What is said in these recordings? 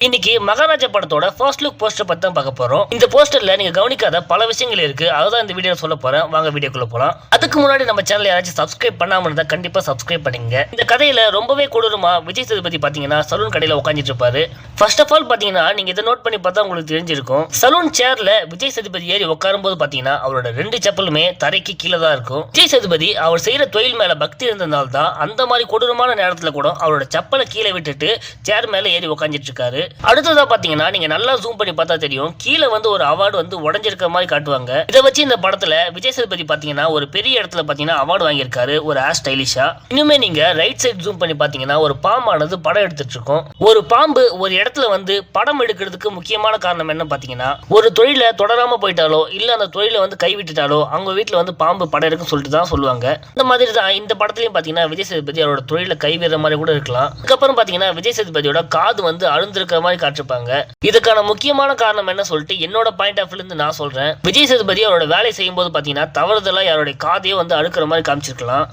இன்னைக்கு மகாராஜா படத்தோட first look poster பத்தி தான் பார்க்க போறோம். இந்த போஸ்டர்ல நீங்க கவனிக்காத பல விஷயங்கள் இருக்கு. அதுதான் இந்த வீடியோல சொல்ல போறேன். வாங்க வீடியோக்குள்ள போலாம். அதுக்கு முன்னாடி நம்ம சேனலை யாராச்சும் சப்ஸ்கிரைப் பண்ணாம இருந்தா கண்டிப்பா சப்ஸ்கிரைப் பண்ணுங்க. இந்த கதையில ரொம்பவே கொடூரமா விஜய் சேதுபதி பாத்தீங்கன்னா சலூன் கடையில உட்காந்துட்டு இருப்பாரு. ஃபர்ஸ்ட் ஆஃப் ஆல் பாத்தீங்கன்னா நீங்க இதை நோட் பண்ணி பார்த்தா உங்களுக்கு தெரிஞ்சிருக்கும். சலூன் சேர்ல விஜய் சேதுபதி ஏறி உட்காரும் போது பாத்தீங்கன்னா அவரோட 2 செப்பலுமே தரைக்கு கீழே தான் இருக்கும். விஜய் சேதுபதி அவர் செய்யற தொழில் மேல பக்தி இருந்ததால் தான் அந்த மாதிரி கொடூரமான நேரத்துல கூட அவரோட செப்பலை கீழே விட்டுட்டு சேர் மேல ஏறி உட்காந்துட்டு இருக்காரு. அடுத்ததா பாத்தீங்கன்னா நீங்க நல்லா ஜூம் பண்ணி பார்த்தா தெரியும், கீழே வந்து ஒரு அவார்டு வந்து உடஞ்சிருக்க மாதிரி காட்டுவாங்க. இதை வச்சு இந்த படத்துல விஜய் சேதுபதி பாத்தீங்கன்னா ஒரு பெரிய இடத்துல பாத்தீங்கன்னா அவார்டு வாங்கியிருக்காரு ஒரு ஹேர் ஸ்டைலிஷா. இன்னுமே நீங்க ரைட் சைட் ஜூம் பண்ணி பாத்தீங்கன்னா ஒரு பாம்பானது படம் எடுத்துட்டு இருக்கும். ஒரு பாம்பு ஒரு இடத்துல வந்து படம் எடுக்கிறதுக்கு முக்கியமான காரணம் என்ன பாத்தீங்கன்னா, ஒரு தொழிலை தொடராம போயிட்டாலோ இல்ல அந்த தொழிலை வந்து கைவிட்டுட்டாலோ அவங்க வீட்டுல வந்து பாம்பு படம் எடுக்குன்னு சொல்லிட்டு தான் சொல்லுவாங்க. இந்த மாதிரி தான் இந்த படத்துலயும் பாத்தீங்கன்னா விஜய் சேதுபதி அவரோட தொழிலை கைவிடுற மாதிரி கூட இருக்கலாம். அதுக்கப்புறம் பாத்தீங்கன்னா விஜய் சேதுபதியோட காது வந்து அழுந்திருக்கிற மாதிரி காட்டிருப்பாங்க. இதுக்கான முக்கியமான காரணம் என்ன சொல்லிட்டு என்னோட பாயிண்ட் ஆஃப் இருந்து நான் சொல்றேன். விஜய் சேதுபதி அவரோட வேலை செய்யும் போது பாத்தீங்கன்னா தவறுதலா யாரோட காதையே வந்து அழுக்கிற மாதிரி காமிச்சிருக்கலாம்.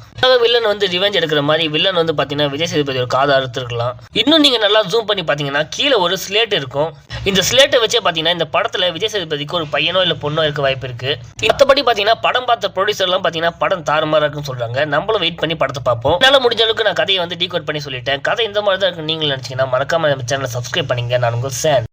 வில்லன் வந்து ரிவெஞ்ச் எடுக்கிற மாதிரி வில்லன் வந்து பாத்தீங்கன்னா விஜய் சேதுபதி ஒரு காதை அறுத்திருக்கலாம். இன்னும் நீங்க நல்லா ஜூம் பண்ணி பாத்தீங்கன்னா கீழே ஒரு ஸ்லேட் இருக்கும். இந்த ஸ்லேட்டை வச்சே பாத்தீங்கன்னா இந்த படத்துல விஜய் சேதுபதிக்கு ஒரு பையனோ இல்ல பொண்ணோ இருக்க வாய்ப்பு இருக்கு. மற்றபடி பாத்தீங்கன்னா படம் பார்த்த ப்ரொடியூசர் எல்லாம் பாத்தீங்கன்னா படம் தாறுமாறா இருக்குன்னு சொல்றாங்க. நம்மளும் வெயிட் பண்ணி படத்தை பார்ப்போம். என்னால முடிஞ்ச அளவுக்கு நான் கதையை வந்து டீகோட் பண்ணி சொல்லிட்டேன். கதை இந்த மாதிரி தான் இருக்கு நீங்க நினைச்சீங்கன்னா மறக்காம நம்ம சேனலை சப்ஸ்கிரைப் பண்ணீங்க. நான் உங்கள் சேன்.